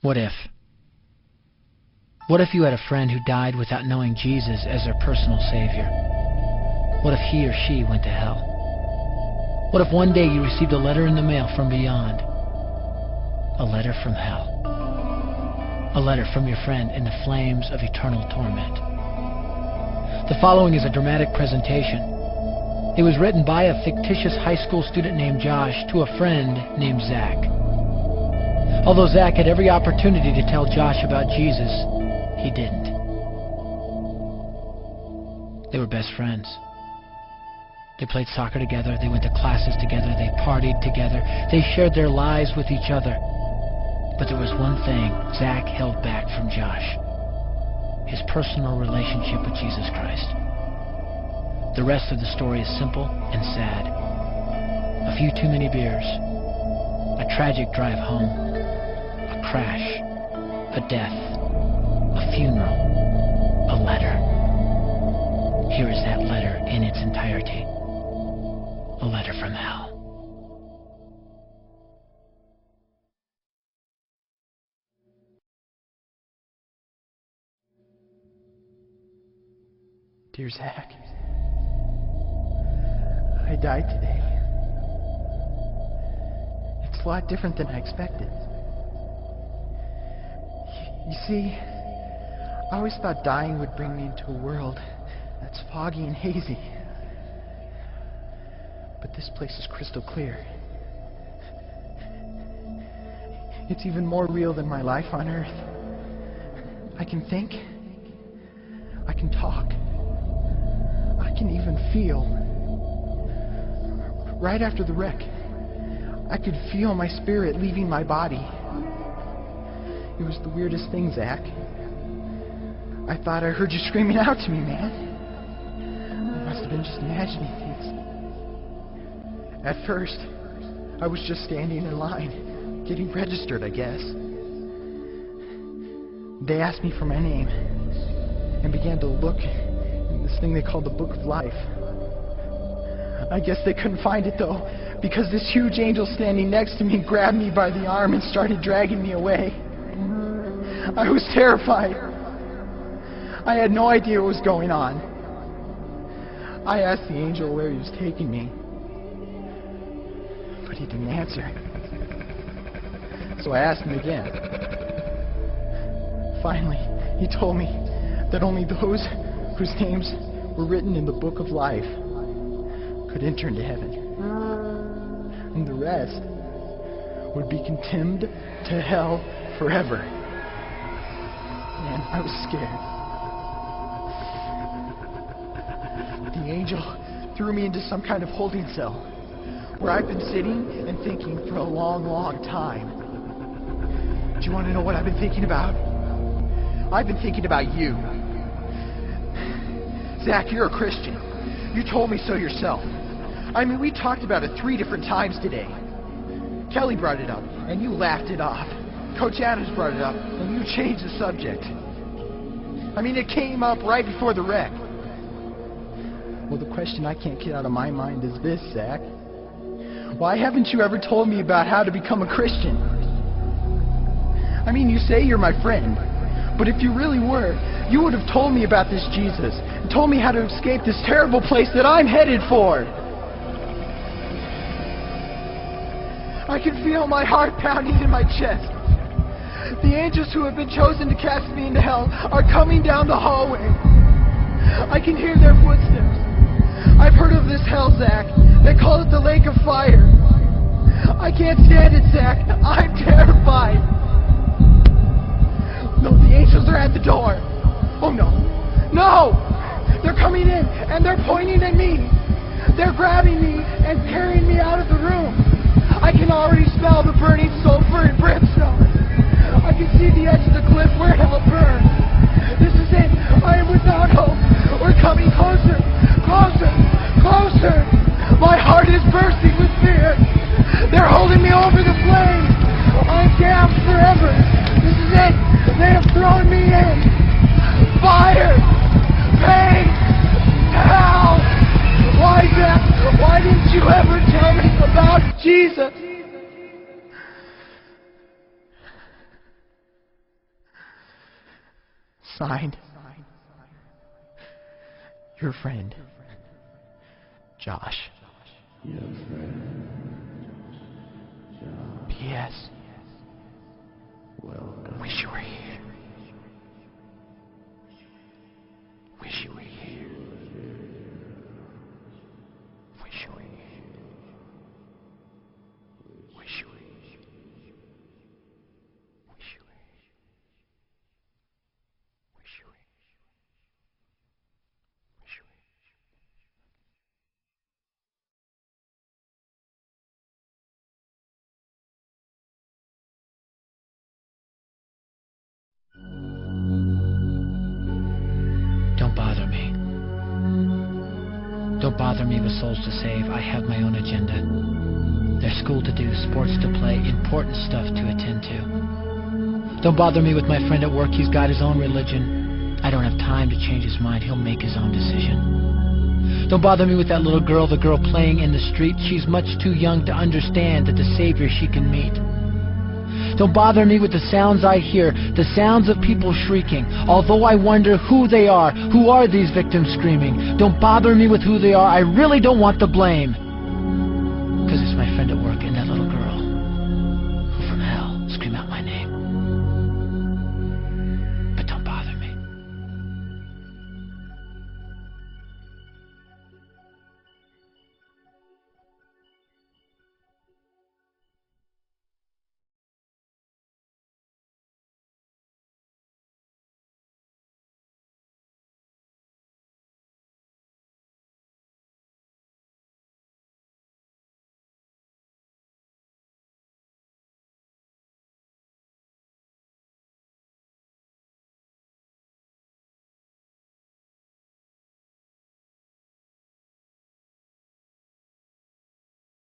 What if? What if you had a friend who died without knowing Jesus as their personal Savior? What if he or she went to hell? What if one day you received a letter in the mail from beyond? A letter from hell. A letter from your friend in the flames of eternal torment. The following is a dramatic presentation. It was written by a fictitious high school student named Josh to a friend named Zach. Although Zach had every opportunity to tell Josh about Jesus, he didn't. They were best friends. They played soccer together, they went to classes together, they partied together, they shared their lives with each other. But there was one thing Zach held back from Josh: his personal relationship with Jesus Christ. The rest of the story is simple and sad. A few too many beers, a tragic drive home, a crash, a death, a funeral, a letter. Here is that letter in its entirety. A letter from hell. Dear Zach, I died today. It's a lot different than I expected. You see, I always thought dying would bring me into a world that's foggy and hazy. But this place is crystal clear. It's even more real than my life on Earth. I can think. I can talk. I can even feel. Right after the wreck, I could feel my spirit leaving my body. It was the weirdest thing, Zach. I thought I heard you screaming out to me, man. I must have been just imagining things. At first, I was just standing in line, getting registered, I guess. They asked me for my name and began to look in this thing they called the Book of Life. I guess they couldn't find it, though, because this huge angel standing next to me grabbed me by the arm and started dragging me away. I was terrified. I had no idea what was going on. I asked the angel where he was taking me, but he didn't answer. So I asked him again. Finally, he told me that only those whose names were written in the Book of Life could enter into heaven. And the rest would be condemned to hell forever. Man, I was scared. The angel threw me into some kind of holding cell where I've been sitting and thinking for a long, long time. Do you want to know what I've been thinking about? I've been thinking about you. Zach, you're a Christian. You told me so yourself. I mean, we talked about it 3 different times today. Kelly brought it up, and you laughed it off. Coach Adams brought it up, and you changed the subject. I mean, it came up right before the wreck. Well, the question I can't get out of my mind is this, Zach. Why haven't you ever told me about how to become a Christian? I mean, you say you're my friend, but if you really were, you would have told me about this Jesus, and told me how to escape this terrible place that I'm headed for. I can feel my heart pounding in my chest. The angels who have been chosen to cast me into hell are coming down the hallway. I can hear their footsteps. I've heard of this hell, Zach. They call it the lake of fire. I can't stand it, Zach. I'm terrified. No, the angels are at the door. Oh, no. No! They're coming in, and they're pointing at me. They're grabbing me and carrying me out of the room. I can already smell the burning sulfur and brimstone. I can see the edge of the cliff where hell burns. This is it. I am without hope. We're coming closer. Closer. Closer. My heart is bursting with fear. They're holding me over the flames. I'm damned forever. This is it. They have thrown me in. Fire. Pain. Hell. Why, Zach? Why didn't you ever tell me about Jesus? Signed, your friend, Josh. Your friend, Josh. P.S. Welcome. Wish you were here. Wish you were here. Wish you were here. Wish you were here. Wish you were here. Wish you were here. Wish you were here. Don't bother me. Don't bother me with souls to save. I have my own agenda. There's school to do, sports to play, important stuff to attend to. Don't bother me with my friend at work. He's got his own religion. I don't have time to change his mind. He'll make his own decision. Don't bother me with that little girl, the girl playing in the street. She's much too young to understand that the Savior she can meet. Don't bother me with the sounds I hear, the sounds of people shrieking, although I wonder who they are. Who are these victims screaming? Don't bother me with who they are. I really don't want the blame.